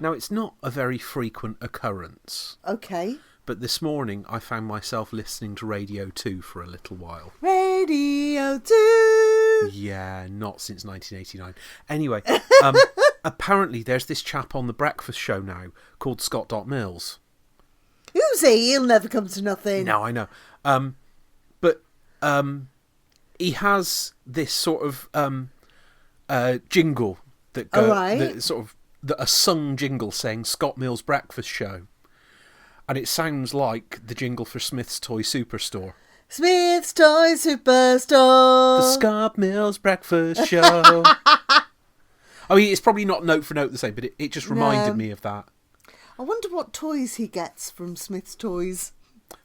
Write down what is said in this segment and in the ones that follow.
Now, it's not a very frequent occurrence. Okay. But this morning, I found myself listening to Radio 2 for a little while. Radio 2! Yeah, not since 1989. Anyway, apparently there's this chap on the breakfast show now called Scott Mills. Who's he? He'll never come to nothing. No, I know. But he has this sort of jingle that a sung jingle saying Scott Mills Breakfast Show. And it sounds like the jingle for Smith's Toy Superstore. Smith's Toy Superstore. The Scott Mills Breakfast Show. I mean, it's probably not note for note the same, but it just reminded me of that. I wonder what toys he gets from Smith's Toys.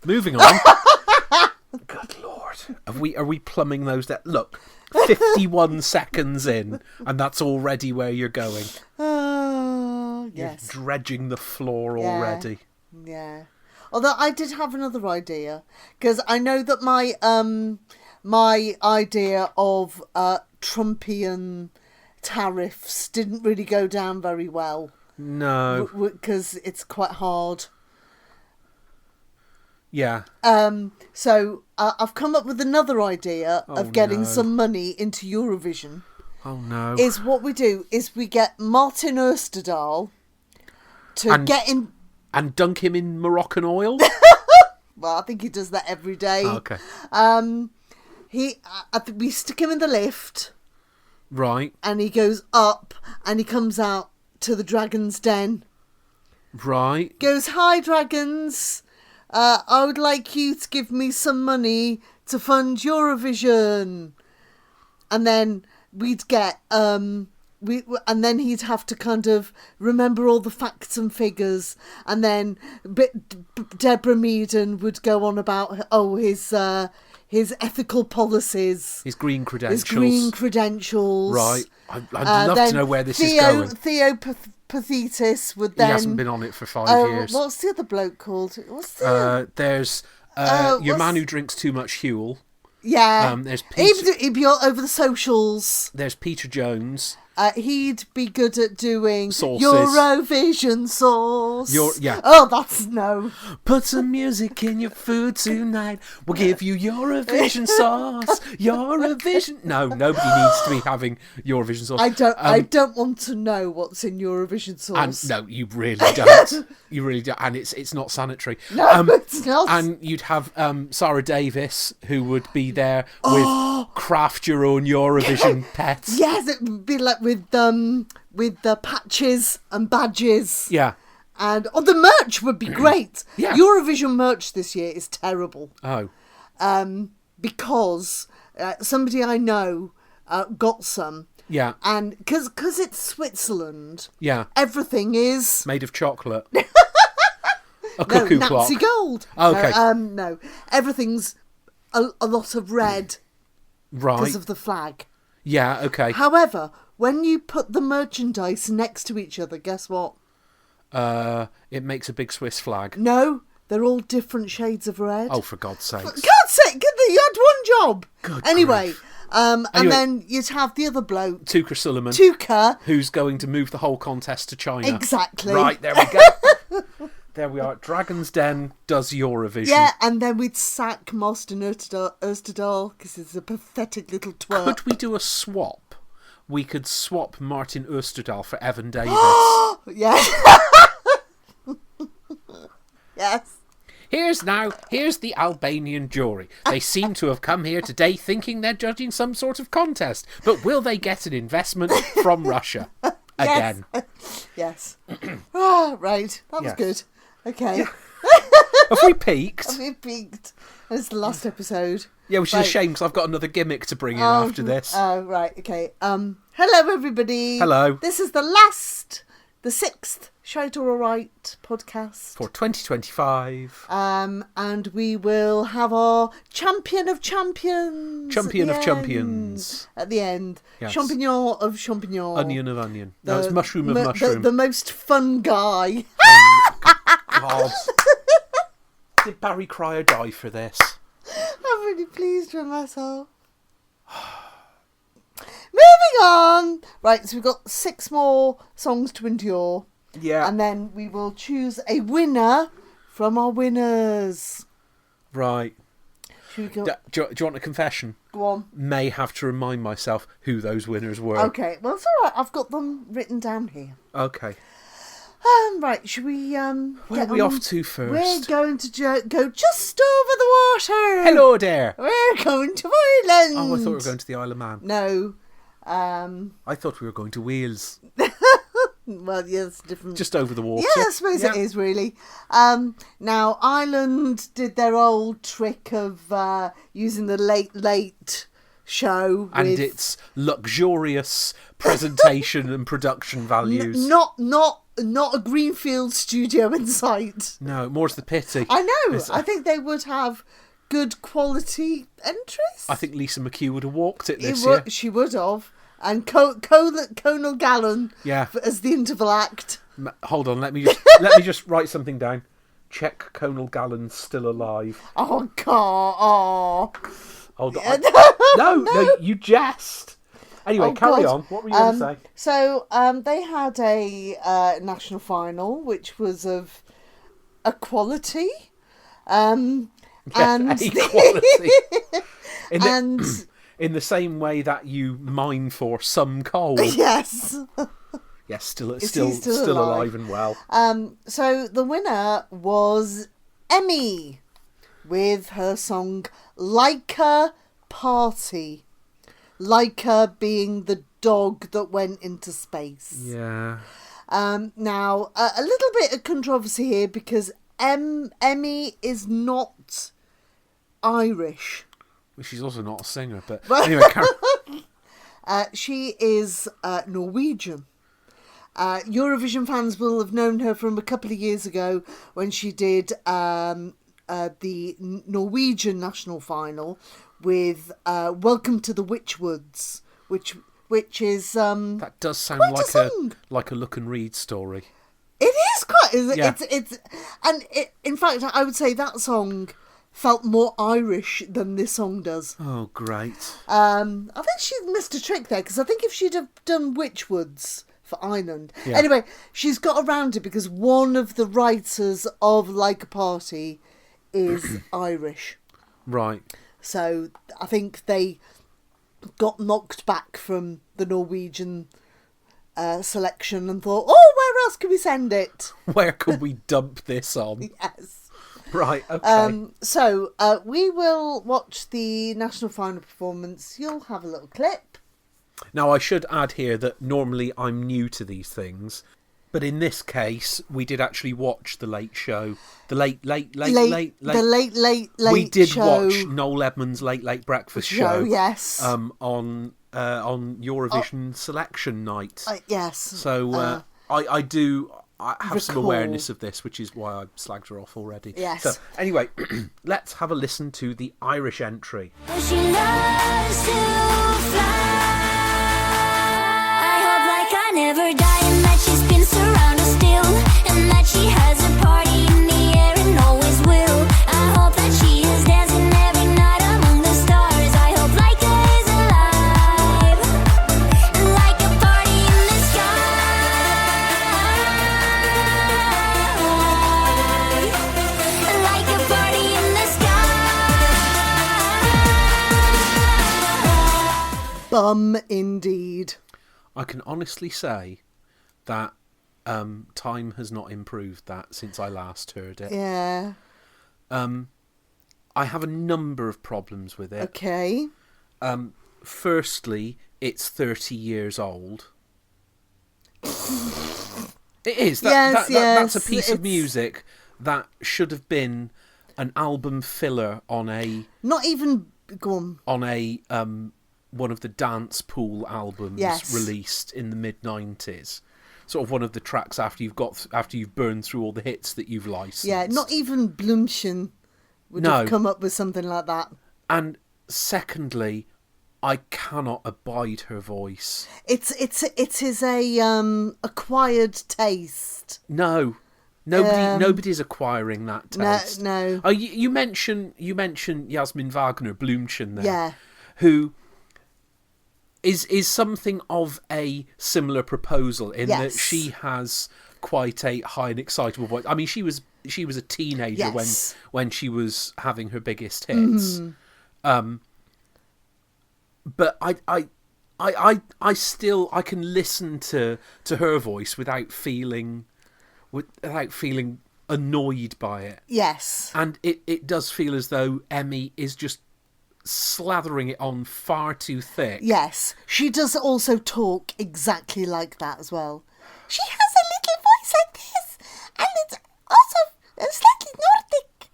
Moving on. Good Lord. Are we plumbing those down? Look, 51 seconds in, and that's already where you're going. Oh, yes. You're dredging the floor already. Yeah. Although I did have another idea, because I know that my idea of Trumpian tariffs didn't really go down very well. No. Because it's quite hard. Yeah. So I've come up with another idea of getting some money into Eurovision. Oh no. Is what we do is we get Martin Osterdahl to get him... And dunk him in Moroccan oil? Well, I think he does that every day. Oh, okay. We stick him in the lift. Right. And he goes up and he comes out to the dragon's den. Right. Goes, "Hi, dragons. I would like you to give me some money to fund Eurovision." And then we'd get... and then he'd have to kind of remember all the facts and figures, and then Deborah Meaden would go on about his ethical policies, his green credentials. Right. I'd love to know where this is going. Theo Pathetis would then... He hasn't been on it for 5 years. What's the other bloke called? There's your man who drinks too much Huel. Yeah. There's Peter... He'd be all over the socials. There's Peter Jones. He'd be good at doing Sauces. Eurovision sauce. Yeah. Oh, that's no. Put some music in your food tonight. We'll give you Eurovision sauce. Eurovision. No, nobody needs to be having Eurovision sauce. I don't want to know what's in Eurovision sauce. And no, you really don't. You really don't. And it's not sanitary. No, it's not. And you'd have Sarah Davis, who would be there with craft your own Eurovision pets. Yes, it would be like with the patches and badges. Yeah. And the merch would be great. Yeah. Eurovision merch this year is terrible. Oh. Because somebody I know got some. Yeah. And because it's Switzerland. Yeah. Everything is made of chocolate. A cuckoo clock. Nazi gold. Oh, okay. No. Everything's a lot of red. Right. Because of the flag. Yeah, okay. However, when you put the merchandise next to each other, guess what? It makes a big Swiss flag. No, they're all different shades of red. Oh, for God's sake. For God's sake, you had one job. Good anyway, grief. And then you'd have the other bloke. Tuka Sullivan. Who's going to move the whole contest to China. Exactly. Right, there we go. There we are. Dragon's Den does Eurovision. Yeah, and then we'd sack Martin Osterdahl because he's a pathetic little twerp. Could we do a swap? We could swap Martin Osterdahl for Evan Davis. Yes. Yes. Here's the Albanian jury. They seem to have come here today thinking they're judging some sort of contest. But will they get an investment from Russia? Again. Yes. Right. That was good. Okay. Yeah. Have we peaked? Have we peaked? It's the last episode. Yeah, which is a shame because I've got another gimmick to bring in after this. Oh, right. Okay. Hello, everybody. Hello. This is the 6th Shite Or Alright podcast. For 2025. And we will have our Champion of Champions. At the end. Yes. Champignon of champignon. Onion of onion. No, it's mushroom of mushroom. The most fun guy. God. Did Barry cry or die for this? I'm really pleased with myself. Moving on. Right, so we've got 6 more songs to endure. Yeah. And then we will choose a winner from our winners. Right. Should we go? Do you want a confession? Go on. May have to remind myself who those winners were. Okay, well, it's all right. I've got them written down here. Okay. Right, should we Where are we off to first? We're going to go just over the water. Hello there. We're going to Ireland. Oh, I thought we were going to the Isle of Man. No. I thought we were going to Wales. Well, yes, different. Just over the water. Yeah, I suppose it is, really. Now, Ireland did their old trick of using the late show. And with... its luxurious presentation and production values. Not a greenfield studio in sight. No, more's the pity. I know. I think they would have good quality entries. I think Lisa McHugh would have walked it this year. She would have. And Conal Gallon as the interval act. Hold on, let me just write something down. Check Conal Gallon's still alive. Oh, God. Oh. Hold on. No, you jest. Anyway, carry on. What were you going to say? So they had a national final, which was of equality. And equality. In the same way that you mine for some coal. Yes. Yes, still alive and well. So the winner was Emmy with her song Like a Party. Laika being the dog that went into space. Yeah. Now, a little bit of controversy here because Emmy is not Irish. Well, she's also not a singer, but anyway, she is Norwegian. Eurovision fans will have known her from a couple of years ago when she did the Norwegian national final with Welcome to the Witchwoods, which is that does sound like a Look and Read story. It is quite. Yeah. In fact, I would say that song felt more Irish than this song does. Oh, great! I think she missed a trick there because I think if she'd have done Witchwoods for Ireland, anyway, she's got around it because one of the writers of Like a Party is Irish. Right. So I think they got knocked back from the Norwegian selection and thought, oh, where else can we send it? Where could we dump this on? Yes. Right, okay. So we will watch the national final performance. You'll have a little clip. Now, I should add here that normally I'm new to these things. But in this case, we did actually watch the Late Show. The late We did show. watch Noel Edmonds' Late Breakfast Show. Yes. On Eurovision selection night. Yes. So I have some awareness of this, which is why I slagged her off already. Yes. So anyway, let's have a listen to the Irish entry. She loves to fly. I hope like I never die and that she spins around us still, and that she has a party in the air and always will. I hope that she is dancing every night among the stars. I hope Laika is alive, like a party in the sky, like a party in the sky. Bum indeed. I can honestly say that time has not improved that since I last heard it. Yeah. I have a number of problems with it. Okay. Firstly, it's 30 years old. It is. That's a piece of music that should have been an album filler on a... Not even... Go on. On a... one of the dance pool albums released in the mid-90s. Sort of one of the tracks after you've burned through all the hits that you've licensed. Yeah, not even Blümchen would have come up with something like that. And secondly, I cannot abide her voice. It is a acquired taste. No. Nobody's acquiring that taste. No. Oh, you mentioned Yasmin Wagner, Blümchen there. Yeah. Who is something of a similar proposal in that she has quite a high and excitable voice. I mean, she was a teenager when she was having her biggest hits. But I still can listen to her voice without feeling annoyed by it. Yes. And it does feel as though Emmy is just slathering it on far too thick. Yes. She does also talk exactly like that as well. She has a little voice like this, and it's also slightly Nordic.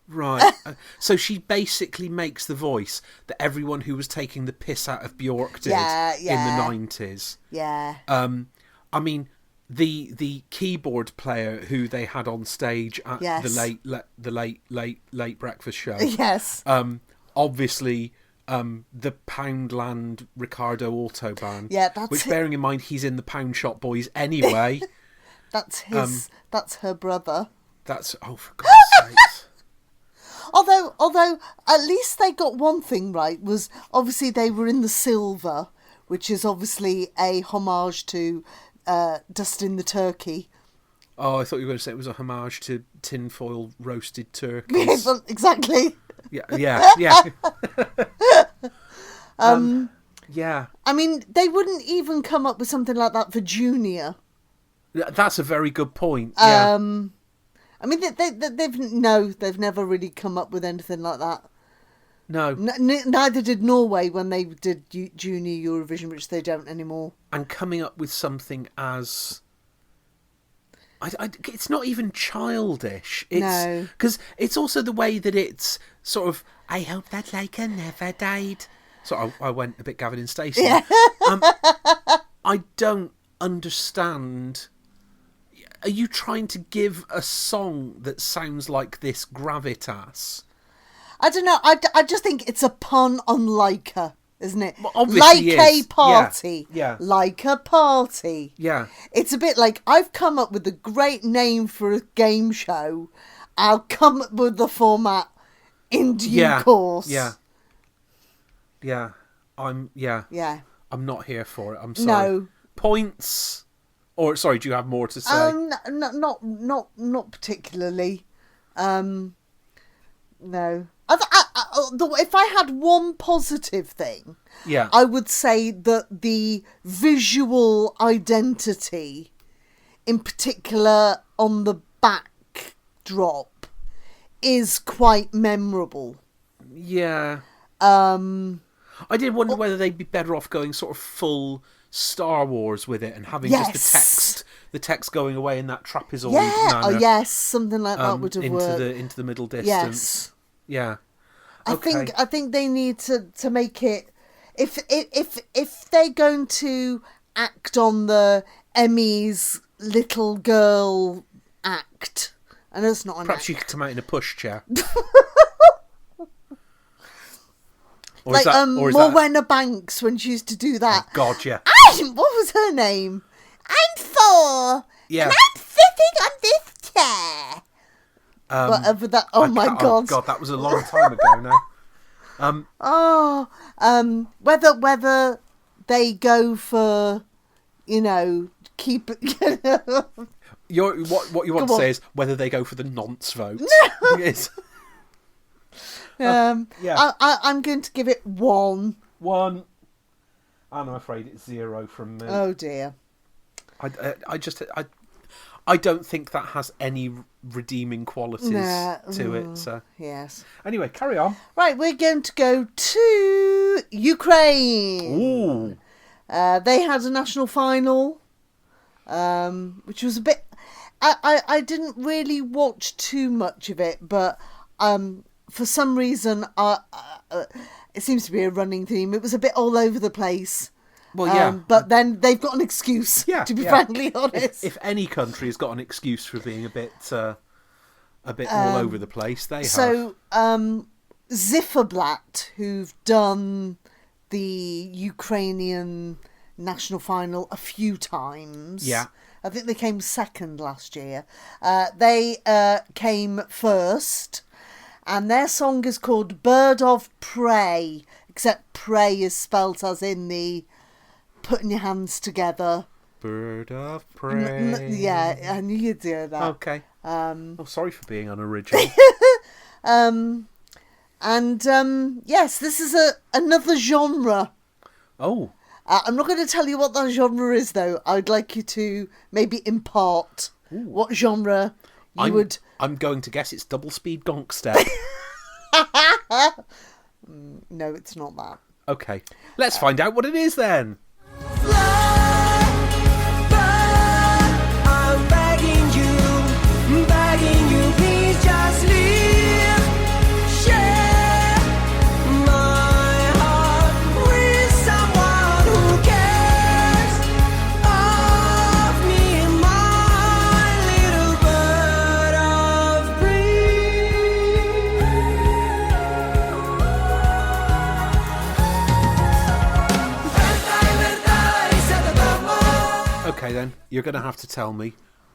Right. So she basically makes the voice that everyone who was taking the piss out of Bjork did in the 90s. Yeah. I mean, the keyboard player who they had on stage at the late breakfast show. Yes. Obviously, the Poundland Ricardo Autobahn. Yeah, that's which, bearing in mind, he's in the Pound Shop Boys anyway. That's her brother. For God's sakes. Although at least they got one thing right, was obviously they were in the silver, which is obviously a homage to Dustin the Turkey. Oh, I thought you were going to say it was a homage to tinfoil roasted turkeys. Yes, exactly. Yeah. Yeah. I mean, they wouldn't even come up with something like that for Junior. That's a very good point. Yeah. I mean, they've never really come up with anything like that. No. Neither did Norway when they did Junior Eurovision, which they don't anymore. And coming up with something as... it's not even childish. No. Because it's also the way that it's sort of, I hope that Laika never died. So I went a bit Gavin and Stacey. Yeah. I don't understand... Are you trying to give a song that sounds like this gravitas? I don't know. I just think it's a pun on Laika, isn't it? Well, obviously like is. a party. Yeah. Like a party. Yeah. It's a bit like, I've come up with a great name for a game show. I'll come up with the format in due course. Yeah. Yeah. Yeah. I'm not here for it. I'm sorry. No. Points... Or, sorry, do you have more to say? Not particularly. No. If I had one positive thing, I would say that the visual identity, in particular on the backdrop, is quite memorable. Yeah. I did wonder whether they'd be better off going sort of full Star Wars with it and having just the text going away in that trapezoid manner. Oh yes, something like that would have worked. Into the middle distance. Yes. Yeah. Okay. I think they need to make it, if they're going to act on the Emmy's little girl act, and it's not an perhaps you could come out in a pushchair. Morwenna Banks, when she used to do that. Oh, God, yeah. What was her name? I'm 4. Yeah. And I'm sitting on this chair. Whatever that. Oh my God. Oh God, that was a long time ago now. Whether they go for, keep. What you want to say is whether they go for the nonce vote. Yes. I'm going to give it 1. 1. And I'm afraid it's 0 from me. Oh dear. I don't think that has any redeeming qualities to it. So. Yes. Anyway, carry on. Right, we're going to go to Ukraine. Ooh. They had a national final, which was a bit... I didn't really watch too much of it, but for some reason, it seems to be a running theme. It was a bit all over the place. Well, yeah. But then they've got an excuse, to be frankly honest. If any country has got an excuse for being a bit all over the place, they have. So, Zifferblatt, who've done the Ukrainian national final a few times. Yeah. I think they came second last year. They came first, and their song is called Bird of Prey, except prey is spelt as in the putting your hands together Bird of prey. Yeah, I knew you'd do that. Okay. Sorry for being unoriginal. Yes, this is another genre. Oh. I'm not going to tell you what that genre is, though. I'd like you to maybe impart what genre would... I'm going to guess it's double speed gonk step. No, it's not that. Okay. Let's find out what it is then. I'm begging you, please just leave. Share my heart with someone who cares of me and my little bird of prey. Okay then, you're going to have to tell me,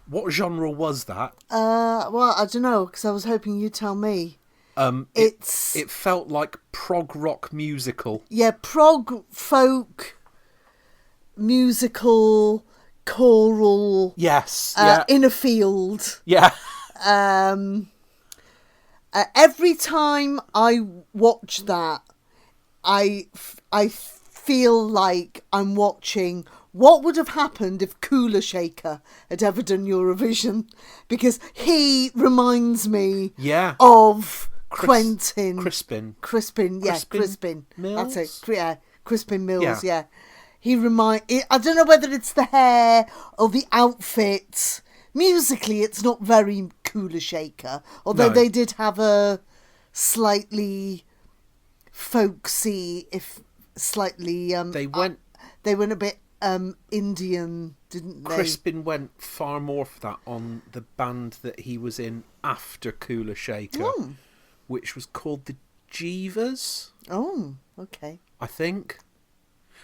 what genre was that? Well, I don't know, because I was hoping you'd tell me. It felt like prog rock musical. Yeah, prog folk musical choral. Yes. Yeah. In a field. Yeah. Every time I watch that, I feel like I'm watching what would have happened if Kula Shaker had ever done Eurovision, because he reminds me of Quentin Crispin. Crispin Mills? That's it. Yeah, Crispin Mills. Yeah. I don't know whether it's the hair or the outfit. Musically, it's not very Kula Shaker, although they did have a slightly folksy, if slightly They went a bit Indian, didn't they? Crispin went far more for that on the band that he was in after Kula Shaker, which was called the Jeevers. Oh, okay. I think.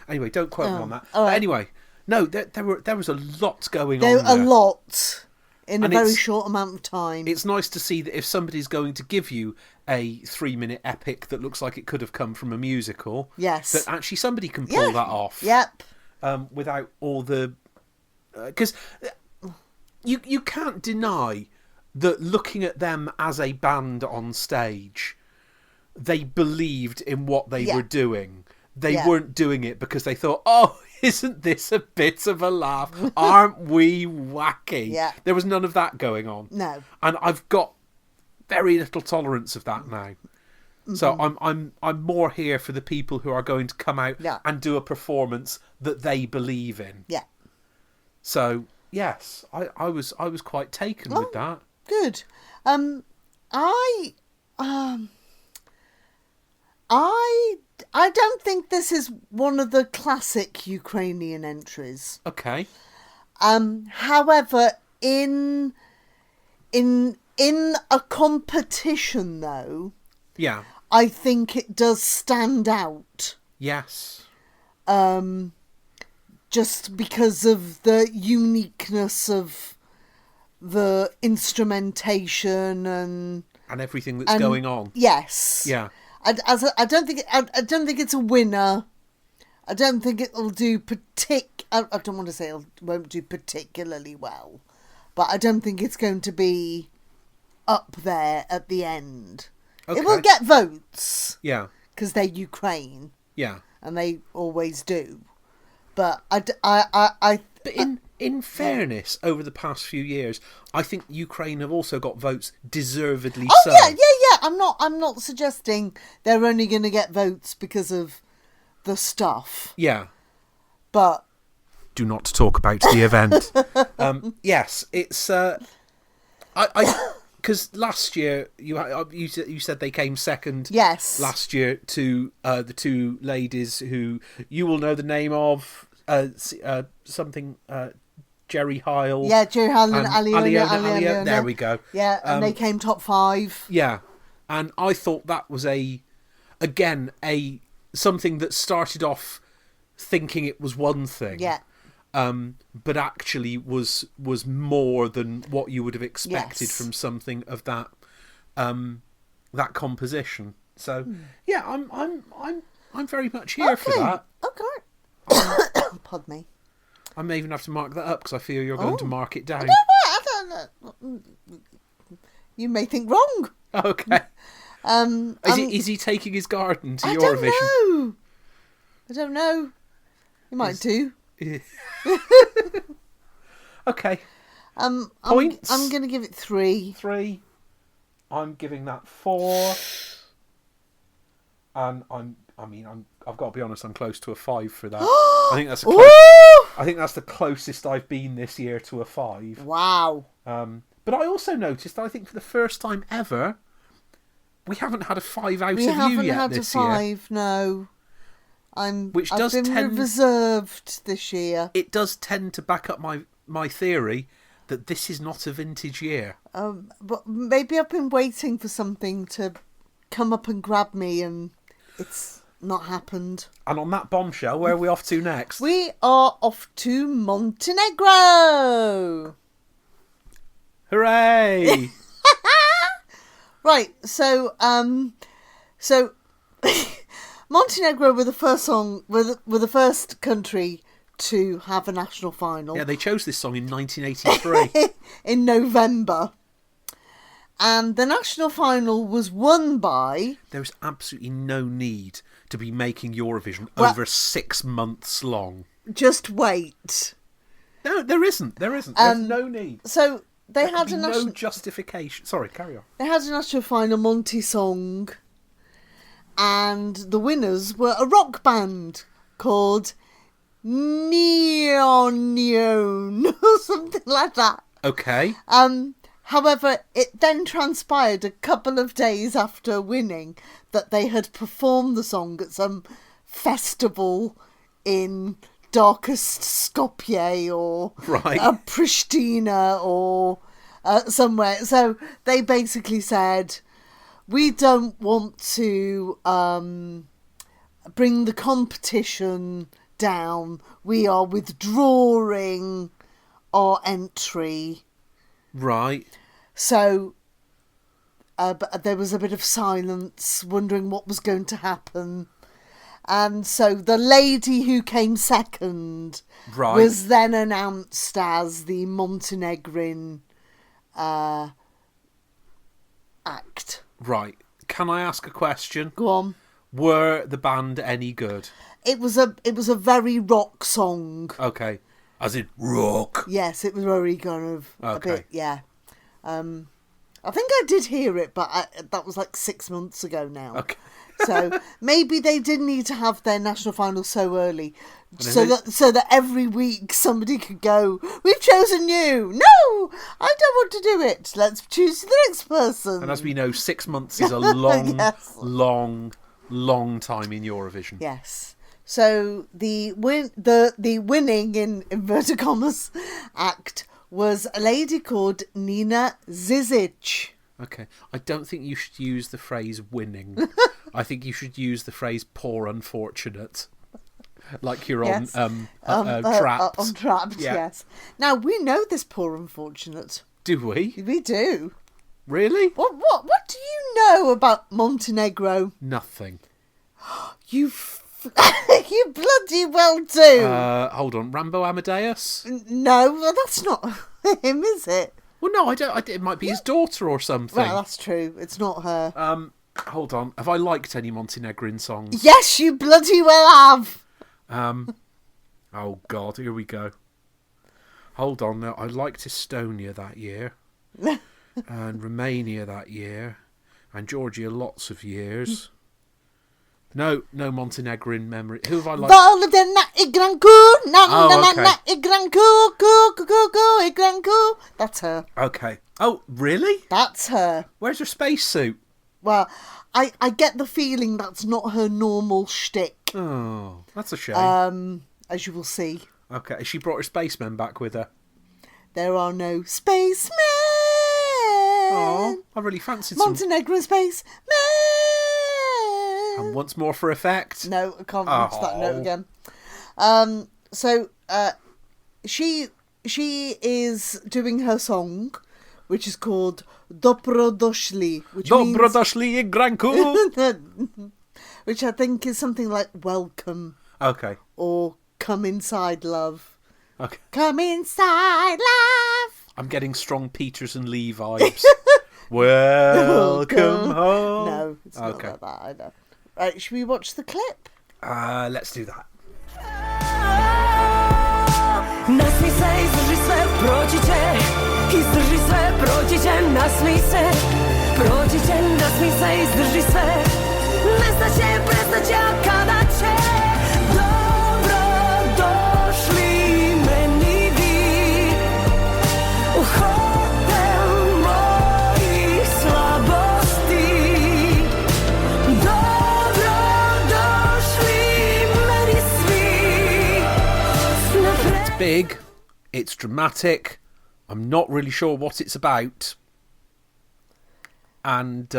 Anyway, don't quote me on that. All right. But anyway, no, there was a lot going There on there. a lot in And a very it's- short amount of time. It's nice to see that if somebody's going to give you a 3-minute epic that looks like it could have come from a musical, Yes. that actually somebody can pull that off. Yep. Without all the... Because you can't deny that looking at them as a band on stage, they believed in what they were doing. They weren't doing it because they thought, oh, isn't this a bit of a laugh? Aren't we wacky? Yeah. There was none of that going on. No. And I've got very little tolerance of that now. So I'm more here for the people who are going to come out and do a performance that they believe in. Yeah. So yes, I was quite taken with that. Good. I don't think this is one of the classic Ukrainian entries. Okay. However, in a competition though, Yeah. I think it does stand out. Yes. Just because of the uniqueness of the instrumentation and everything that's going on. Yes. Yeah. I don't think it's a winner. I don't think it'll do I don't want to say it won't do particularly well, but I don't think it's going to be up there at the end. Okay. It will get votes. Yeah. Because they're Ukraine. Yeah. And they always do. But But in fairness, over the past few years, I think Ukraine have also got votes deservedly so. yeah. I'm not suggesting they're only going to get votes because of the stuff. Yeah. But Do not talk about the event. Yes, it's because last year you said they came second. yes. Last year to the two ladies who you will know the name of something Jerry Heil. Yeah, Jerry Heil and Aliona. There we go. Yeah, and they came top 5. Yeah, and I thought that was something that started off thinking it was one thing. Yeah. But actually was more than what you would have expected Yes. from something of that that composition. So yeah, I'm very much here for that. Okay. Pardon me. I may even have to mark that up because I feel you're going to mark it down. I don't know. You may think wrong. Okay. Is he taking his garden to Eurovision? I don't know. You might do. Okay. Points? I'm going to give it 3. 3. I'm giving that 4. And I've got to be honest, I'm close to a 5 for that. I think that's the closest I've been this year to a 5. Wow. But I also noticed that I think for the first time ever, we haven't had a 5 out of you yet this year. We haven't had a 5, no. I've been reserved this year. It does tend to back up my theory that this is not a vintage year. But maybe I've been waiting for something to come up and grab me, and it's not happened. And on that bombshell, where are we off to next? We are off to Montenegro. Hooray! Right, so Montenegro were the first country to have a national final. Yeah, they chose this song in 1983. In November. And the national final was won by... There's absolutely no need to be making Eurovision over 6 months long. Just wait. No, there isn't. There's no need. So they There had could a be national... no justification. Sorry, carry on. They had a national final Monty song. And the winners were a rock band called Neon or something like that. Okay. However, it then transpired a couple of days after winning that they had performed the song at some festival in darkest Skopje or Pristina or somewhere. So they basically said, we don't want to bring the competition down. We are withdrawing our entry. Right. So but there was a bit of silence, wondering what was going to happen. And so the lady who came second was then announced as the Montenegrin act. Right. Can I ask a question? Go on. Were the band any good? It was a very rock song. Okay. As in rock? Yes, it was very kind of a bit, yeah. I think I did hear it, but that was like 6 months ago now. Okay. So maybe they didn't need to have their national final so early, so that every week somebody could go, we've chosen you. No, I don't want to do it. Let's choose the next person. And as we know, 6 months is a long, long time in Eurovision. Yes. So the winning in inverted commas act was a lady called Nina Zizic. Okay. I don't think you should use the phrase winning. I think you should use the phrase poor unfortunate. Like you're on Trapped. On Trapped, yes. Now, we know this poor unfortunate. Do we? We do. Really? What do you know about Montenegro? Nothing. You bloody well do. Hold on. Rambo Amadeus? No, well, that's not him, is it? Well, no, I don't. It might be his daughter or something. Well, that's true. It's not her. Hold on. Have I liked any Montenegrin songs? Yes, you bloody well have. Oh, God. Here we go. Hold on. Now, I liked Estonia that year. And Romania that year. And Georgia lots of years. No Montenegrin memory. Who have I liked? That's her. Okay. Oh, really? That's her. Where's her spacesuit? Well, I get the feeling that's not her normal shtick. Oh, that's a shame. As you will see. Okay, she brought her spacemen back with her. There are no spacemen. Oh, I really fancied Montenegro spacemen. And once more for effect. No, I can't reach that note again. So she is doing her song, which is called Dobrodošli, Dobrodošli i Granku. which I think is something like welcome. Okay. Or come inside, love. Okay. Come inside, laugh. I'm getting strong Peters and Lee vibes. Welcome home. No, it's not like that either. Right, should we watch the clip? Let's do that. Nasmij se, izdrži sve, proći će. Izdrži sve, proći će, nasmij se. Proći će, nasmij se, izdrži sve. Nestaće, prestaće, a kada će. Dobro došli meni vi. U hotel mojih slabosti. Dobro došli meni svi. It's big. It's dramatic. I'm not really sure what it's about. And,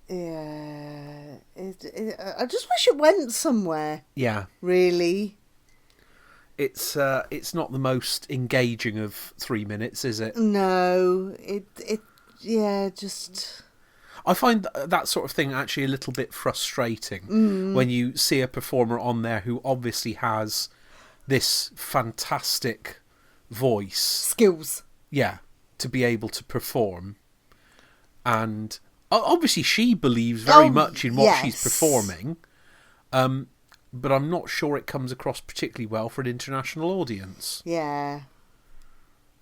Yeah. I just wish it went somewhere. yeah. Really. It's not the most engaging of 3 minutes, is it? No. Yeah, just... I find that sort of thing actually a little bit frustrating when you see a performer on there who obviously has this fantastic voice. Skills. Yeah, to be able to perform. And obviously she believes very much in what she's performing. But I'm not sure it comes across particularly well for an international audience. Yeah.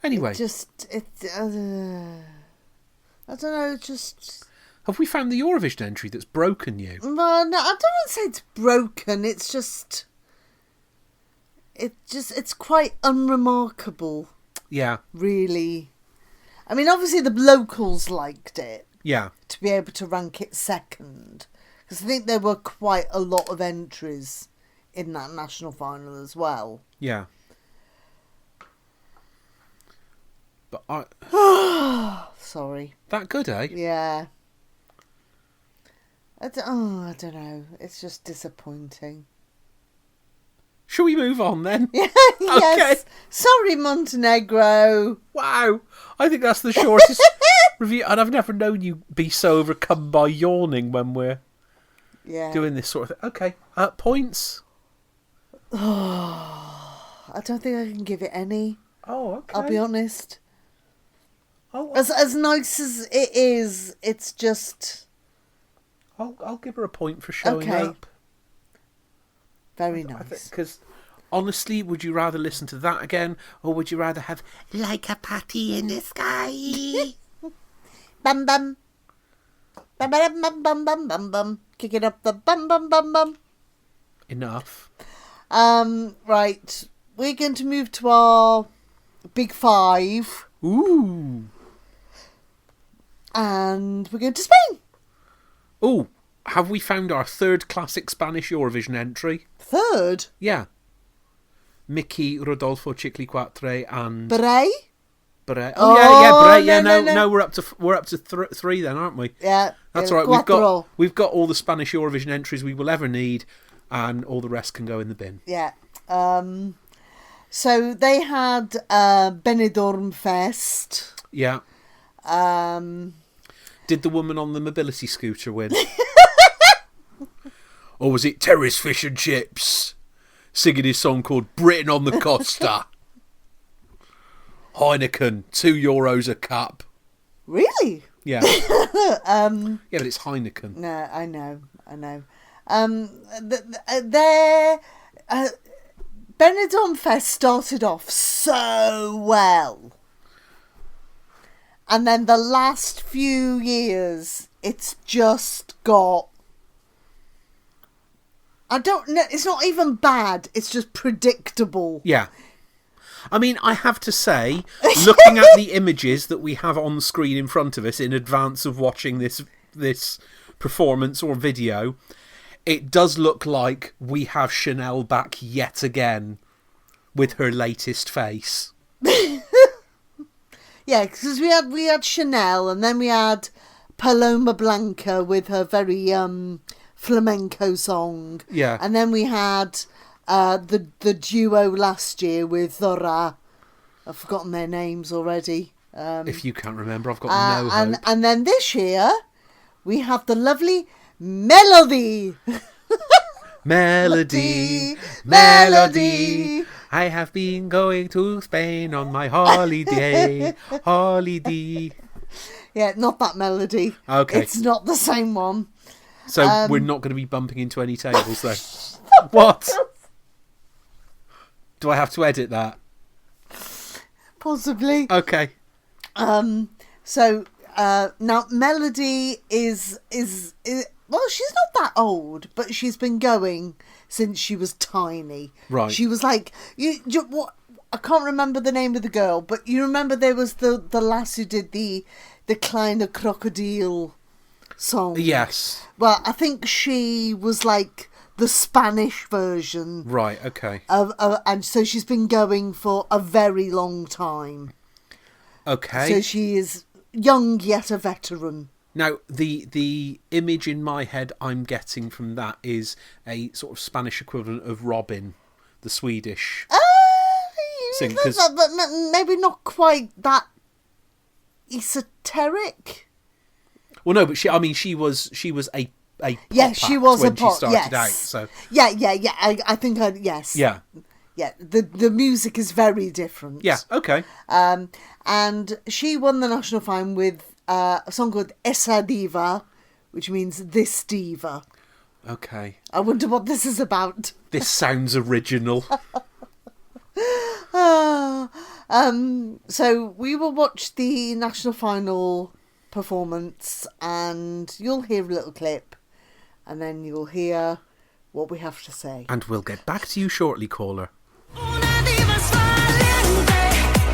Anyway. I don't know, just... Have we found the Eurovision entry that's broken you? Well, no, I don't want to say it's broken. It's just... It's quite unremarkable. Yeah. Really. I mean, obviously the locals liked it. Yeah. To be able to rank it second. Because I think there were quite a lot of entries in that national final as well. Yeah. But Sorry. that good, eh? Yeah. I don't know. It's just disappointing. Shall we move on then? Yes. Okay. Sorry, Montenegro. Wow. I think that's the shortest review. And I've never known you be so overcome by yawning when we're doing this sort of thing. Okay. Points? I don't think I can give it any. Oh, okay. I'll be honest. Oh, As nice as it is, it's just... I'll give her a point for showing Okay. up. Very nice. Because honestly, would you rather listen to that again, or would you rather have Like a Patty in the Sky? Bum bum. Bum bum bum bum bum bum bum. Kick it up the bum bum bum bum. Enough. Right. We're going to move to our big five. Ooh. And we're going to Spain. Ooh. Have we found our third classic Spanish Eurovision entry? Third? Yeah. Mickey, Rodolfo, Chicle4 and... Bray? Bray. Oh, yeah, Bray. Yeah, no. no, we're up to three then, aren't we? Yeah. That's right. We've got all the Spanish Eurovision entries we will ever need, and all the rest can go in the bin. Yeah. So they had Benidorm Fest. Yeah. Did the woman on the mobility scooter win? Or was it Terrace Fish and Chips singing his song called Britain on the Costa? Heineken, €2 a cup. Really? Yeah. Yeah, but it's Heineken. No, I know. Benidorm Fest started off so well. And then the last few years, it's just got... I don't know, it's not even bad, it's just predictable. Yeah. I mean, I have to say, looking at the images that we have on screen in front of us in advance of watching this performance or video, it does look like we have Chanel back yet again with her latest face. Yeah, because we had Chanel, and then we had Paloma Blanca with her very flamenco song. Yeah. And then we had the duo last year with Zora. I've forgotten their names already. If you can't remember, I've got no hope. And then this year, we have the lovely Melody. Melody. I have been going to Spain on my holiday. Holiday. Yeah, not that melody. Okay. It's not the same one. So we're not going to be bumping into any tables then. What? Do I have to edit that? Possibly. Okay. So now Melody is well, she's not that old, but she's been going since she was tiny. Right. She was like what? I can't remember the name of the girl, but you remember there was the lass who did the Kleine Crocodile song. Yes. Well, I think she was like the Spanish version. Right. Okay. And so she's been going for a very long time. Okay. So she is young yet a veteran. Now, the image in my head I'm getting from that is a sort of Spanish equivalent of Robin, the Swedish singer. But maybe not quite that esoteric. Well, no, but she was a pop she act was when a pop. she started out. So Yeah. I think yes. yeah. Yeah. The music is very different. Yeah. Okay. And she won the national final with a song called Esa Diva, which means this diva. Okay. I wonder what this is about. This sounds original. So we will watch the national final performance, and you'll hear a little clip, and then you'll hear what we have to say. And we'll get back to you shortly, caller. Una diva es valiente,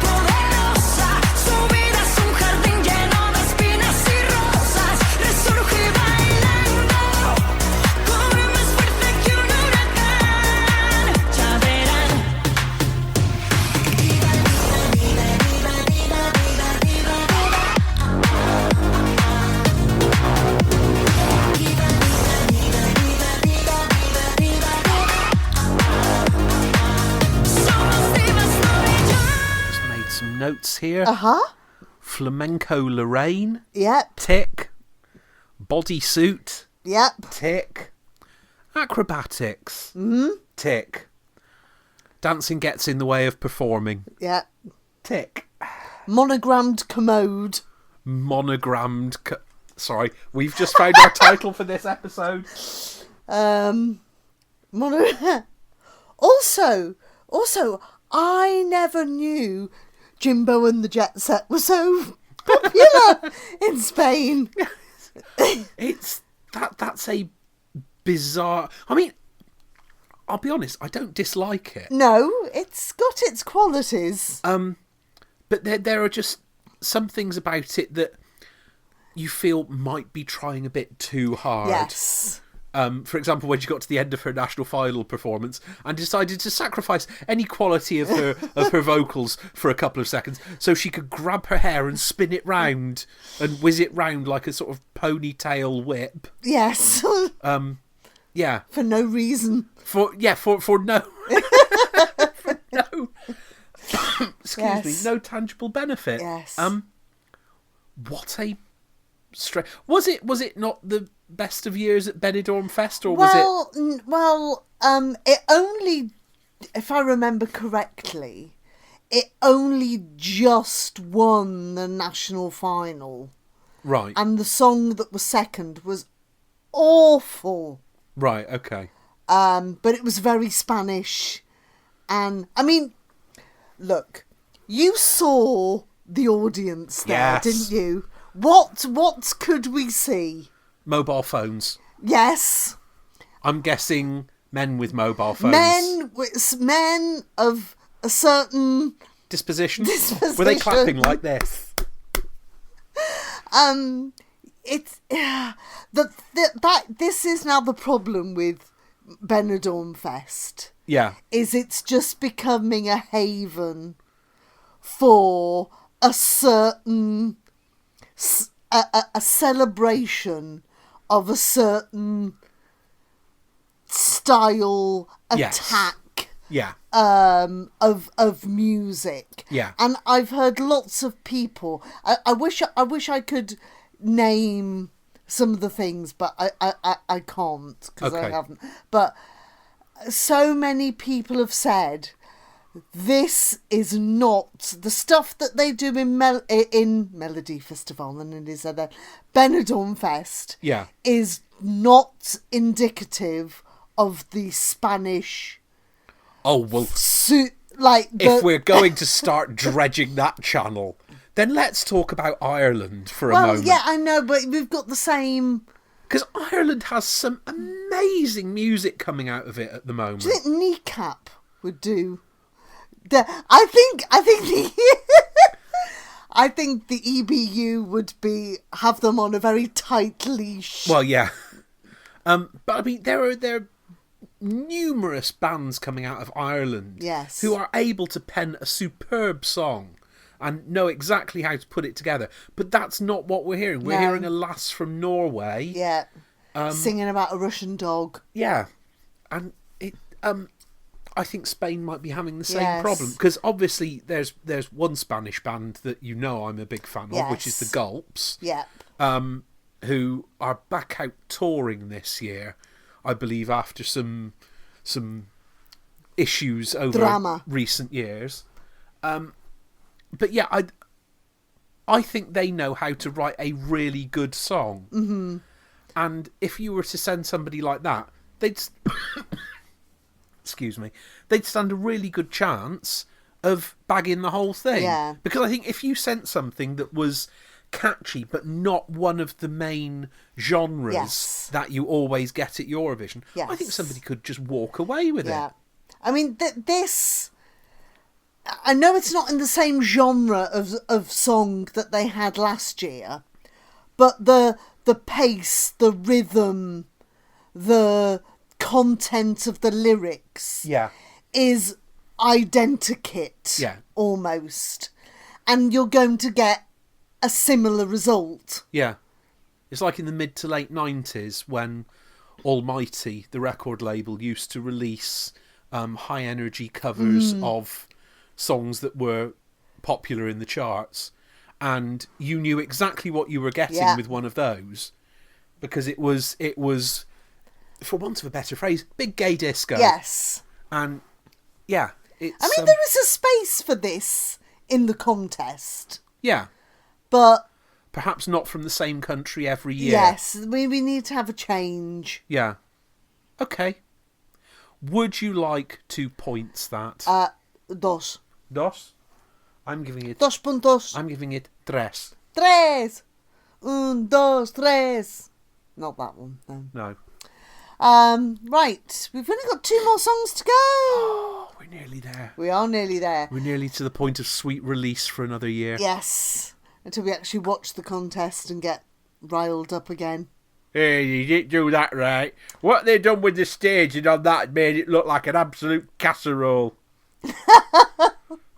poderosa, su vida es un jardín lleno de espinas y rosas, resurge bailando, corre más fuerte que un huracán, ya verán. Diva, diva, diva, diva, diva, diva, diva, diva, diva, diva, Just made some notes here. Uh-huh. Flamenco Lorraine. Yep. Tick. Bodysuit. Yep. Tick. Acrobatics. Tick. Dancing gets in the way of performing. Yep. Tick. Monogrammed commode. Monogrammed. Sorry, we've just found our title for this episode. Also, I never knew Jimbo and the Jet Set were so popular in Spain. That's a bizarre. I mean, I'll be honest, I don't dislike it. No, it's got its qualities. But there are just some things about it that you feel might be trying a bit too hard. Yes. For example, when she got to the end of her national final performance and decided to sacrifice any quality of her vocals for a couple of seconds so she could grab her hair and spin it round and whiz it round like a sort of ponytail whip. Yes. Yeah. For no reason. For no for no excuse me, no tangible benefit. Yes. What a was it not the best of years at Benidorm Fest, or was it? It only, if I remember correctly, it only just won the national final. Right. And the song that was second was awful. Right. Okay. But it was very Spanish, and I mean, look, you saw the audience there, Yes. didn't you? What could we see? Mobile phones. Yes. I'm guessing men with mobile phones. Men of a certain Disposition. Were they clapping like this? This is now the problem with Benidorm Fest. Yeah. Is it's just becoming a haven for a certain a celebration of a certain style attack. Yeah. Of music. Yeah. And I've heard lots of people. I wish I could name some of the things, but I can't because I Okay. haven't. But so many people have said this is not the stuff that they do in Melody Festival and it is at the Benidorm Fest. Yeah. Is not indicative of the Spanish. Oh well. If we're going to start dredging that channel, then let's talk about Ireland for a moment. Well, yeah, I know, but we've got the same. Because Ireland has some amazing music coming out of it at the moment. Do you think Kneecap would do? I think I think the EBU would have them on a very tight leash. Well, yeah. But I mean, there are numerous bands coming out of Ireland, yes, who are able to pen a superb song and know exactly how to put it together. But that's not what we're hearing. We're hearing a lass from Norway. Yeah. Singing about a Russian dog. Yeah. And it I think Spain might be having the same problem. Because obviously there's one Spanish band that you know I'm a big fan of, which is the Gulps. Yeah. Who are back out touring this year, I believe, after some issues over recent years. But yeah, I think they know how to write a really good song. Mm-hmm. And if you were to send somebody like that, they'd they'd stand a really good chance of bagging the whole thing. Yeah. Because I think if you sent something that was catchy but not one of the main genres that you always get at Eurovision, I think somebody could just walk away with it. I mean, this... I know it's not in the same genre of song that they had last year, but the pace, the rhythm, the content of the lyrics is identikit, almost. And you're going to get a similar result. Yeah. It's like in the mid to late 90s when Almighty, the record label, used to release high energy covers of songs that were popular in the charts, and you knew exactly what you were getting with one of those, because it was, for want of a better phrase, big gay disco. Yes. And yeah, it's... I mean, there is a space for this in the contest. Yeah. But... perhaps not from the same country every year. Yes, we need to have a change. Yeah. Okay. Would you like 2 points that? Dos. Dos? I'm giving it... 2 puntos. I'm giving it tres. Tres. 1, 2, 3. Not that one, no. Right. We've only got 2 more songs to go. Oh, we're nearly there. We are nearly there. We're nearly to the point of sweet release for another year. Yes. Until we actually watch the contest and get riled up again. Hey, you didn't do that right. What they done with the staging on that made it look like an absolute casserole.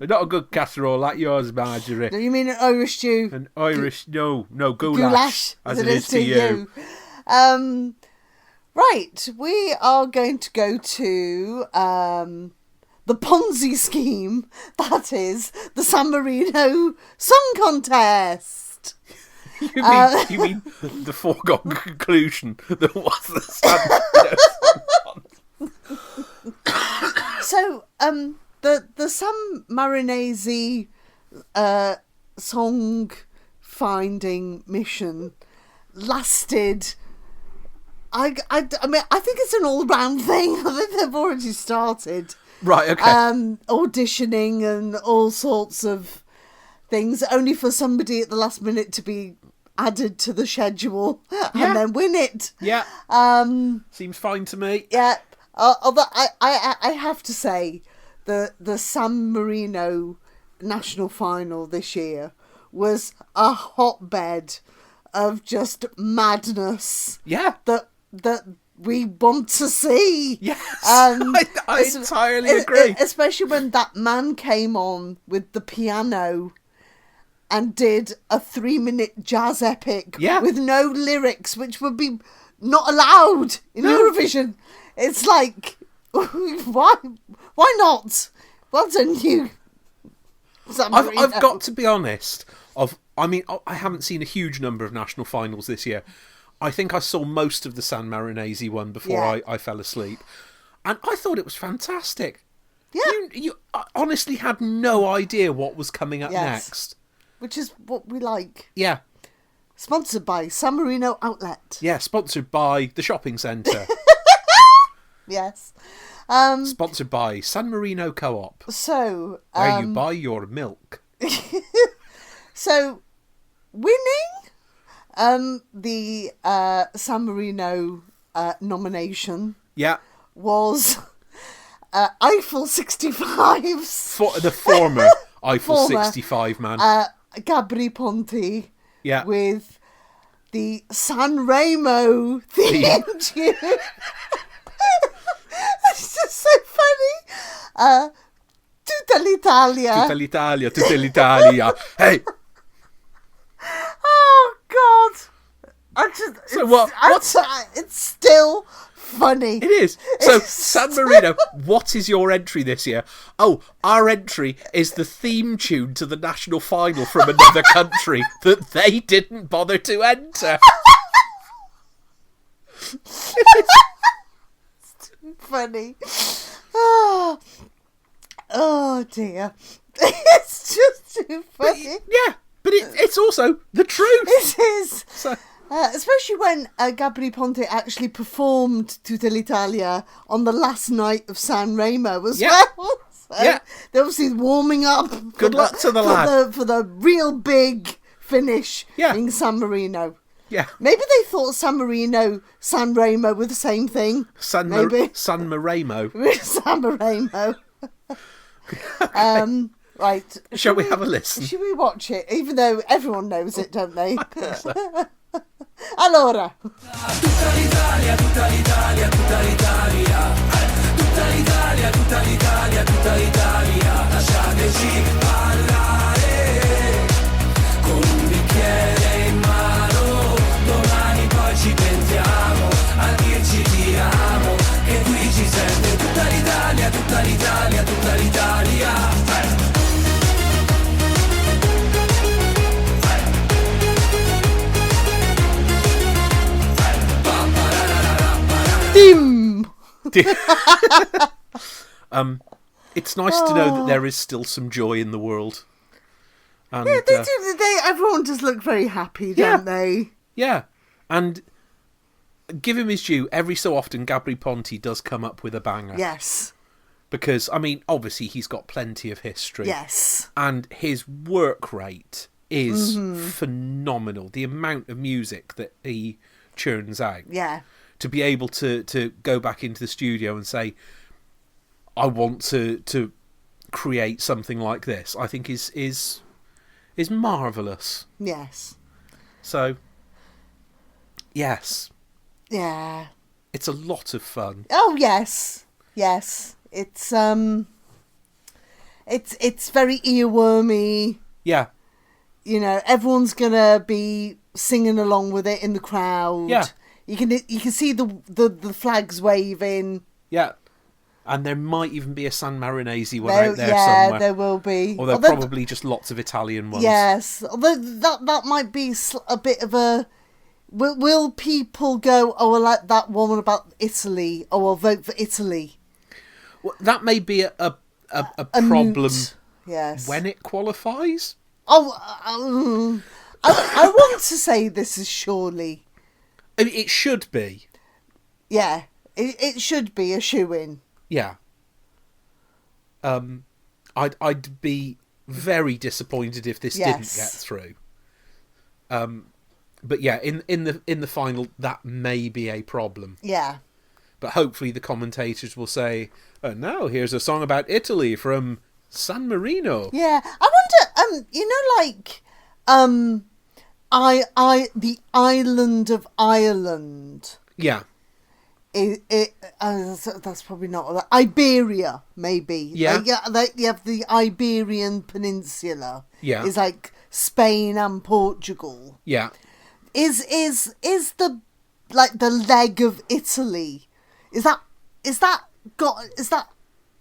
Not a good casserole like yours, Marjorie. Do you mean an Irish stew? An Irish, no, goulash. Goulash, as it is to you. Right, we are going to go to the Ponzi scheme, that is, the San Marino Song Contest. You mean the foregone conclusion that was the San Marino Song Contest? So, the San Marinese song finding mission lasted... I mean, I think it's an all-round thing. I think they've already started. Right, okay. Auditioning and all sorts of things, only for somebody at the last minute to be added to the schedule and then win it. Yeah. Seems fine to me. Yeah. Although I have to say, the San Marino national final this year was a hotbed of just madness. Yeah. That we want to see. Yes, I entirely agree. Especially when that man came on with the piano and did a 3-minute jazz epic with no lyrics, which would be not allowed in Eurovision. It's like, why not? Well done, you. I've got to be honest. I haven't seen a huge number of national finals this year. I think I saw most of the San Marinese one before I fell asleep. And I thought it was fantastic. Yeah. You honestly had no idea what was coming up Yes. next. Which is what we like. Yeah. Sponsored by San Marino Outlet. Yeah, sponsored by the shopping centre. Yes. Sponsored by San Marino Co-op, So, where you buy your milk. so winning the San Marino nomination Yeah. was Eiffel 65's For the former Eiffel Former, 65 man. Gabri Ponte Yeah. with the San Remo theme tune. It's just so funny. Tutta l'Italia. Tutta l'Italia. Hey, Oh God! So what's- It's still funny. it is. So, It's San Marino, what is your entry this year? Oh, our entry is the theme tune to the national final from another country that they didn't bother to enter. Funny. Oh dear. It's just too funny. Yeah, but it's also the truth. It is. So, Especially when Gabri Ponte actually performed Tutta l'Italia on the last night of San Remo as Yeah. well. So Yeah. they're obviously warming up. Good luck to the lad. For the real big finish Yeah. in San Marino. yeah. Maybe they thought San Marino, San Remo were the same thing. San Maybe. Maremo. San Marino. Right. Shall we have a listen? Should we watch it? Even though everyone knows it, don't they? Allora. Dim. It's nice to know that there is still some joy in the world. And, Yeah, they do. Everyone does look very happy, don't they? yeah, and give him his due. Every so often, Gabri Ponte does come up with a banger. Yes. Because, I mean, obviously he's got plenty of history. Yes. And his work rate is phenomenal. The amount of music that he churns out. Yeah. To be able to go back into the studio and say, I want to create something like this, I think is marvellous. Yes. So, yes. Yeah. It's a lot of fun. Oh yes. Yes. It's very earwormy. Yeah. You know, everyone's gonna be singing along with it in the crowd. Yeah. You can see the flags waving. Yeah. And there might even be a San Marinese one out there yeah, somewhere. there will be. Or there are probably just lots of Italian ones. Yes, although that might be a bit of a. Will people go? Oh, I like that one about Italy. Oh, I'll vote for Italy. Well, that may be a problem moot. Yes. when it qualifies. Oh, I want to say this is surely. I mean, it should be. Yeah, it should be a shoo-in. Yeah. I'd be very disappointed if this didn't get through. But yeah, in the final, that may be a problem. Yeah. But hopefully the commentators will say, "Oh, now here's a song about Italy from San Marino." Yeah, I wonder. You know, like, the island of Ireland. Yeah. That's probably not Iberia, maybe. Yeah. You have the Iberian Peninsula. Yeah. It's like Spain and Portugal. Yeah. Is the like the leg of Italy? Is that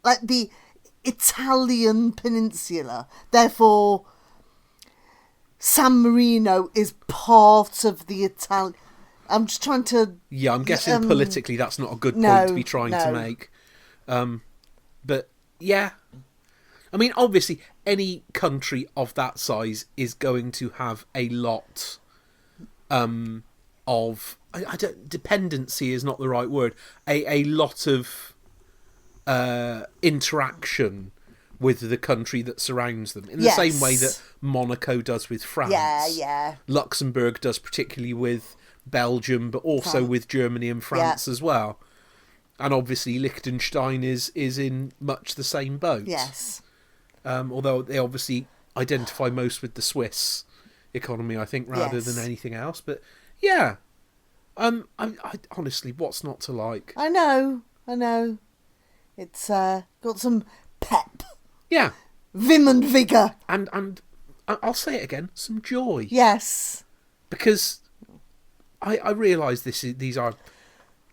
like the Italian peninsula? Therefore, San Marino is part of the Italian. I'm just trying to. Yeah, I'm guessing politically that's not a good point to be trying to make. But Yeah. I mean, obviously, any country of that size is going to have a lot of... I don't, dependency is not the right word. A lot of interaction with the country that surrounds them. In the same way that Monaco does with France. Yeah. Luxembourg does particularly with Belgium, but also with Germany and France as well. And obviously Liechtenstein is in much the same boat. Yes. Although they obviously identify most with the Swiss economy, I think, rather than anything else. But yeah, I honestly, what's not to like? I know. It's got some pep. Yeah. Vim and vigour. And I'll say it again, some joy. Yes. Because I realise these are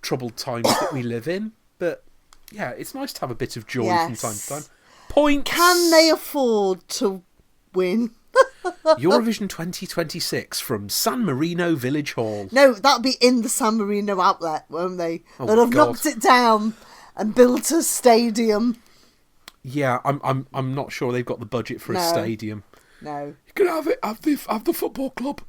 troubled times that we live in, but yeah, it's nice to have a bit of joy from time to time. Points. Can they afford to win? Eurovision 2026 from San Marino Village Hall. No, that'll be in the San Marino outlet, won't they? Oh, They'll have God. knocked it down and built a stadium. Yeah, I'm not sure they've got the budget for a stadium. No. You can have it. Have the football club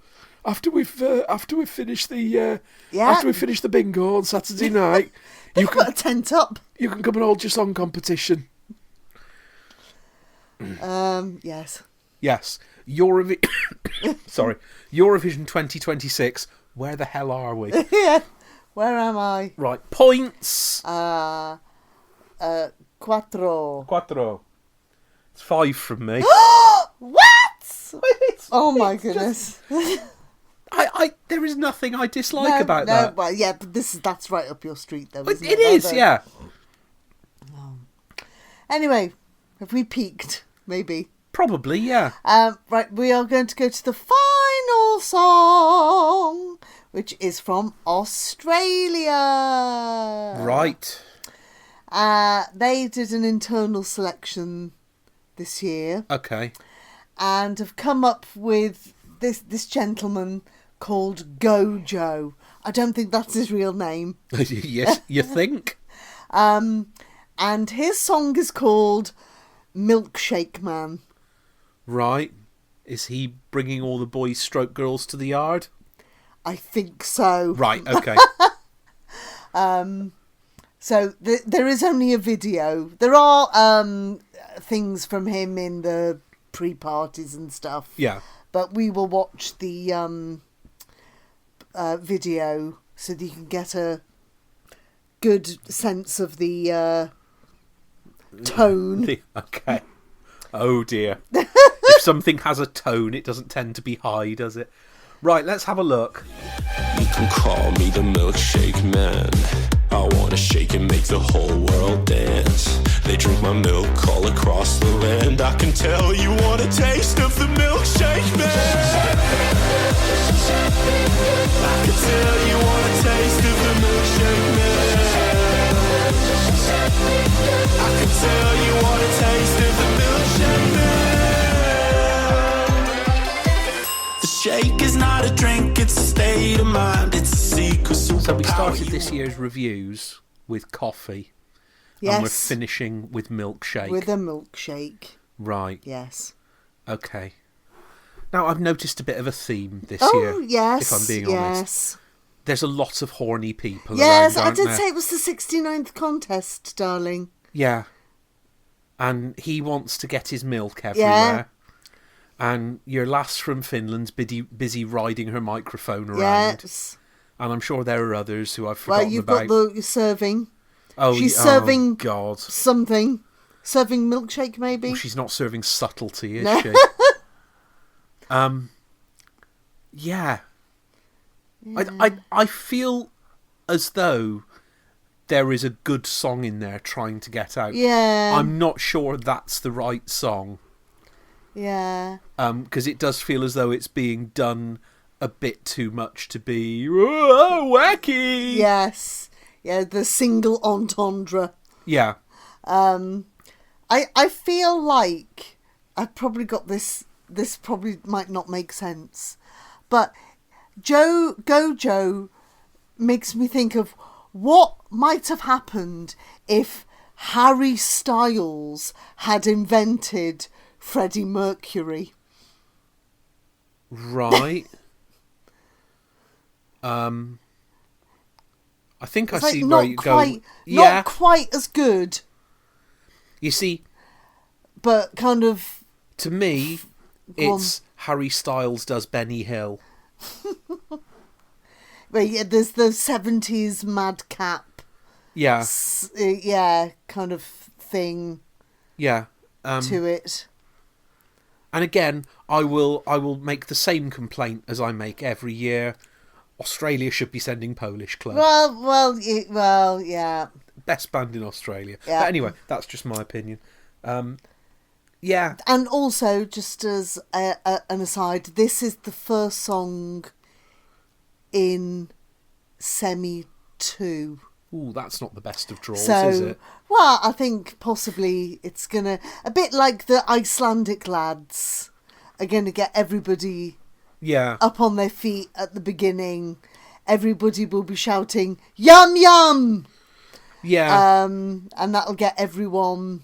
after we've finished the after we finish the bingo on Saturday night. You can put a tent up. You can come and hold your song competition. Yes. Yes. Eurovision 2026. Where the hell are we? Yeah. Where am I? Right. Points. Quattro. Quattro. It's 5 from me. What? It's- Oh my it's goodness. there is nothing I dislike about no, that. Well, yeah, but that's right up your street, though. But Isn't it is, yeah. Anyway, have we peaked? Maybe. Probably, yeah. Right, we are going to go to the final song, which is from Australia. Right. They did an internal selection this year Okay. and have come up with this gentleman called Gojo. I don't think that's his real name. Yes, you think? And his song is called Milkshake Man. Right. Is he bringing all the boys stroke girls to the yard? I think so. Right, okay. So there is only a video. There are things from him in the pre-parties and stuff. Yeah. But we will watch the video so that you can get a good sense of the tone. Okay. Oh dear. If something has a tone, it doesn't tend to be high, does it? Right, let's have a look. You can call me the milkshake man. I wanna shake and make the whole world dance. They drink my milk all across the land. I can tell you want a taste of the milkshake man. I can tell you want a taste of the milkshake man. I can tell you want a taste of the milkshake man. The shake is not a drink, it's a state of mind. It's a secret superpower. So we started this year's reviews with coffee. Yes. And we're finishing with milkshake. With a milkshake. Right. Yes. Okay. Now, I've noticed a bit of a theme this Oh, year. yes. If I'm being honest. Yes. There's a lot of horny people Yes, around, I did aren't say there? it was the 69th contest, darling. Yeah. And he wants to get his milk everywhere. And your lass from Finland's busy riding her microphone around. Yes. And I'm sure there are others who I've Well, forgotten you've about. got the serving. Oh, she's oh, serving God. something. Serving milkshake, maybe? Well, she's not serving subtlety, is No. she? Yeah. I feel as though there is a good song in there trying to get out. Yeah. I'm not sure that's the right song. Yeah. Because it does feel as though it's being done a bit too much to be wacky. Yes. Yeah, the single entendre. Yeah. I feel like I've probably got this probably might not make sense, but Gojo makes me think of what might have happened if Harry Styles had invented Freddie Mercury. Right. I think It's I like see not where you quite, go. Yeah. not quite as good, You see, but kind of. to me, Go it's Harry Styles does Benny Hill. But yeah, there's the 70s madcap. Yeah. Yeah, kind of thing Yeah. to it. And again, I will make the same complaint as I make every year. Australia should be sending Polish Club. Well, yeah. Best band in Australia. Yeah. But anyway, that's just my opinion. Yeah. And also, just as an aside, this is the first song in Semi 2. Ooh, that's not the best of draws, So, is it? well, I think possibly it's gonna, a bit like the Icelandic lads are gonna get everybody Yeah. up on their feet at the beginning. Everybody will be shouting "Yum yum," Yeah. and that'll get everyone.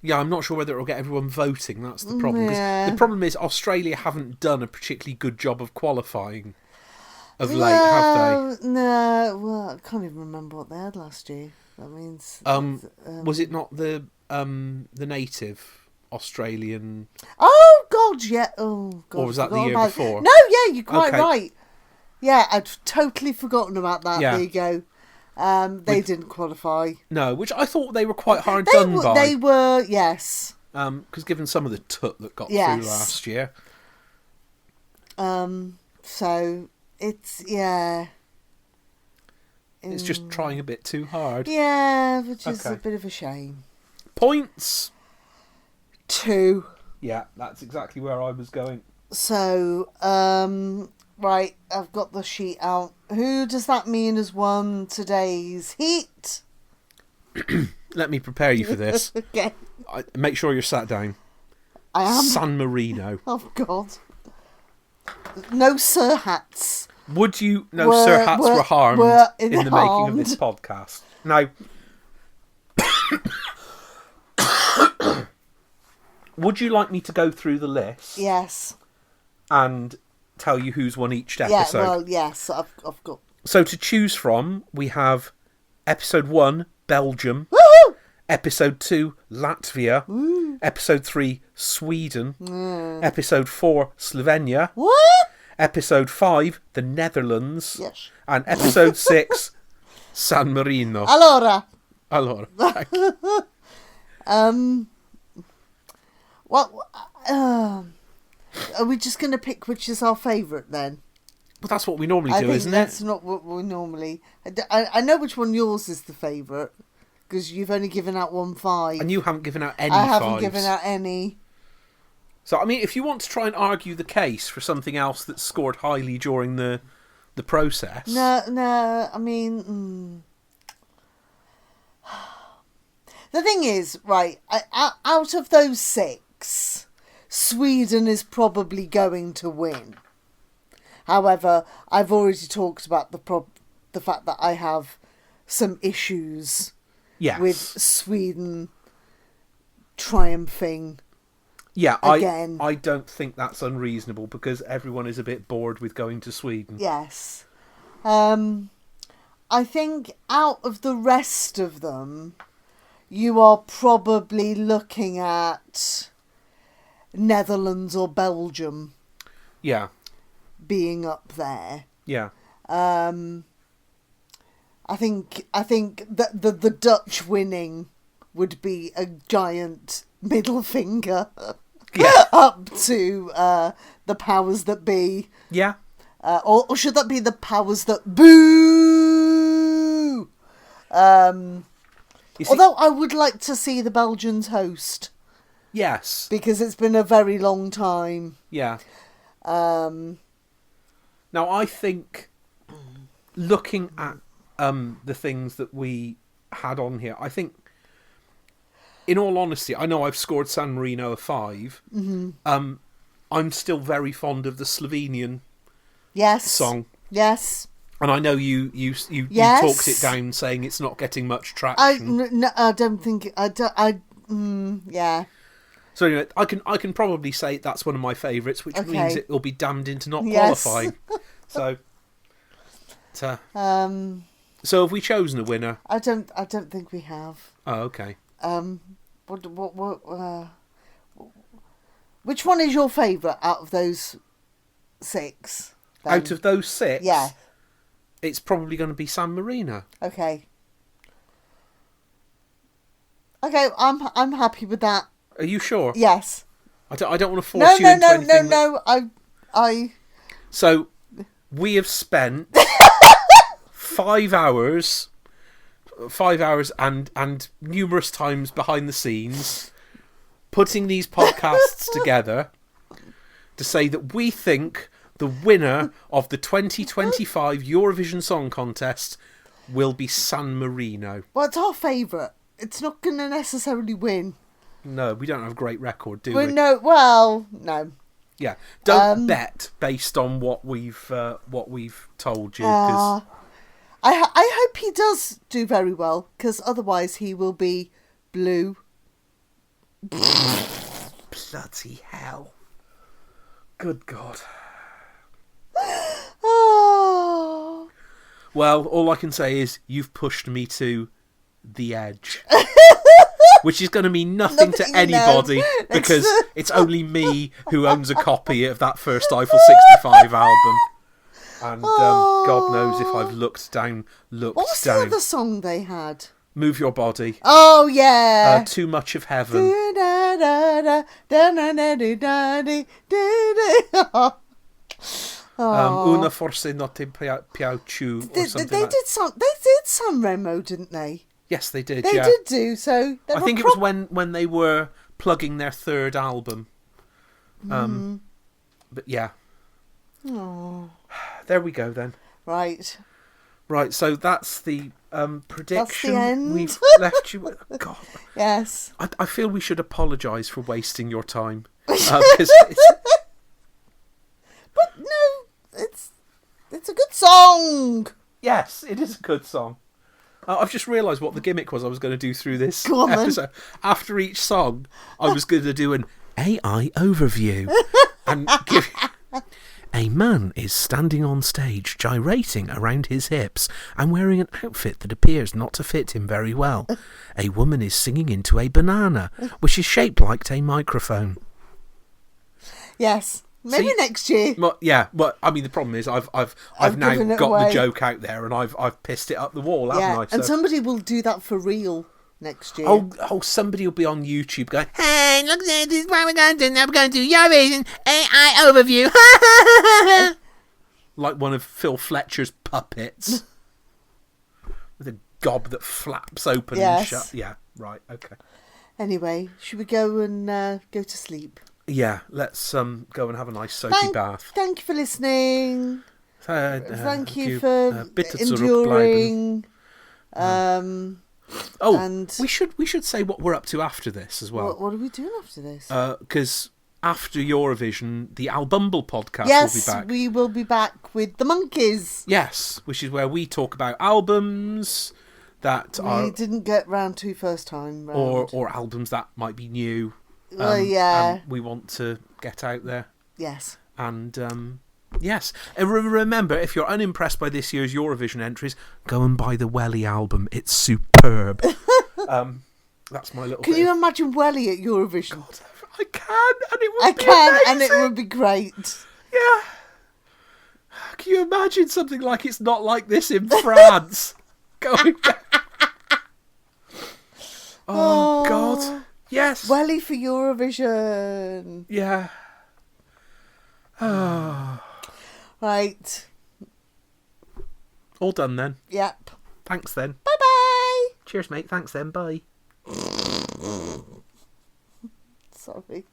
Yeah, I'm not sure whether it'll get everyone voting. That's the problem. 'Cause Yeah. the problem is Australia haven't done a particularly good job of qualifying of late, have No, well, I can't even remember what they had last year. That means. they? Was it not the native Australian? Oh God, yeah. Oh God. Or was that the forgot year about- before? No, yeah, you're quite Okay. right. Yeah, I'd totally forgotten about that. Yeah. There you go. They didn't qualify. No, which I thought they were quite hard done by. They were, yes. Because given some of the toot that got Yes. through last year. So it's It's just trying a bit too hard. yeah, which is a Okay. bit of a shame. Points. 2. Yeah, that's exactly where I was going. So, right, I've got the sheet out. Who does that mean has won today's heat? Let me prepare you for this. Okay, Make sure you're sat down. I am. San Marino. Oh God. No Sir Hats. Would you know Sir Hats were harmed in the making of harmed. this podcast? Now, would you like me to go through the list Yes. and tell you who's won each Yeah. episode? Well, yes. I've got. So to choose from, we have episode 1, Belgium. Woohoo! Episode 2, Latvia. Woo. Episode 3, Sweden. Episode 4, Slovenia. What? Episode 5, the Netherlands. Yes. And episode 6, San Marino. Allora. Allora. Well, are we just going to pick which is our favourite then? Well, that's what we normally I do, think isn't that's it? not what we normally. I know which one yours is the favourite because you've only given out 1 5. And you haven't given out any I haven't fives. given out any. So, I mean, if you want to try and argue the case for something else that scored highly during the process... No. I mean, the thing is, right? Out of those 6, Sweden is probably going to win. However, I've already talked about the fact that I have some issues Yes. with Sweden triumphing. Yeah, again. I don't think that's unreasonable because everyone is a bit bored with going to Sweden. Yes. I think out of the rest of them, you are probably looking at Netherlands or Belgium Yeah, being up there. yeah. I think that the Dutch winning would be a giant middle finger Yeah. up to the powers that be. Yeah. Or should that be the powers that boo? You see- Although I would like to see the Belgians host Yes. because it's been a very long time. Yeah. Now, I think looking at the things that we had on here, I think, in all honesty, I know I've scored San Marino a 5. Mm-hmm. I'm still very fond of the Slovenian Yes. song. Yes. And I know you Yes. talked it down, saying it's not getting much traction. I don't think yeah. So anyway, I can probably say that's one of my favourites, which Okay. means it will be damned into not Yes. qualifying. So have we chosen a winner? I don't think we have. Oh, okay. Which one is your favourite out of those 6? then? Out of those 6, Yeah. it's probably going to be San Marino. Okay. Okay, I'm happy with that. Are you sure? Yes. I don't want to force you into anything. No. I. So we have spent 5 hours and numerous times behind the scenes putting these podcasts together to say that we think the winner of the 2025 Eurovision Song Contest will be San Marino. Well, it's our favourite. It's not going to necessarily win. No, we don't have a great record, do we? No. Yeah, don't bet based on what we've told you. 'Cause I hope he does do very well, because otherwise he will be blue. bloody hell! Good God. Oh. Well, all I can say is you've pushed me to the edge. Which is going to mean nothing to anybody because it's only me who owns a copy of that first Eiffel 65 album. And God knows if I've looked down. What was the other song they had? Move Your Body. Oh, yeah. Too Much of Heaven. Una forse non ti piaciu or something They did Sanremo, didn't they? Yes, they did. They did do so. I think it was when they were plugging their third album. But yeah. Oh. There we go then. Right. So that's the prediction. That's the end. We've left you with. God. Yes. I feel we should apologise for wasting your time. But no, it's a good song. Yes, it is a good song. I've just realised what the gimmick was I was going to do through this Go on, episode. After each song, I was going to do an AI overview and give. A man is standing on stage, gyrating around his hips and wearing an outfit that appears not to fit him very well. A woman is singing into a banana, which is shaped like a microphone. Yes. Maybe next year. Well, yeah, but I mean the problem is I've now given it got away. the joke out there and I've pissed it up the wall, haven't I? So. And somebody will do that for real next year. Oh, somebody will be on YouTube going, "Hey, look, this is what we're going to do. Now we're going to do Eurovision AI overview." Like one of Phil Fletcher's puppets with a gob that flaps open and shut. Yeah, right, okay. Anyway, should we go and go to sleep? Yeah, let's go and have a nice soapy bath. Thank you for listening. Thank you for bitte enduring. And we should say what we're up to after this as well. What are we doing after this? Because after Eurovision, the ALBUMBLE podcast will be back. We will be back with the Monkees. Yes, which is where we talk about albums that we didn't get round to first time round. or albums that might be new. And we want to get out there. Yes. And yes, and remember, if you're unimpressed by this year's Eurovision entries, go and buy the Welly album. It's superb. That's my little. Can you imagine Welly at Eurovision? God, I can, and it would be amazing. And it would be great. Yeah. Can you imagine something like It's Not Like This in France? Going down. Oh, God. Yes. Welly for Eurovision. Yeah. Oh. Right. All done then. Yep. Thanks then. Bye-bye. Cheers, mate. Thanks then. Bye. Sorry.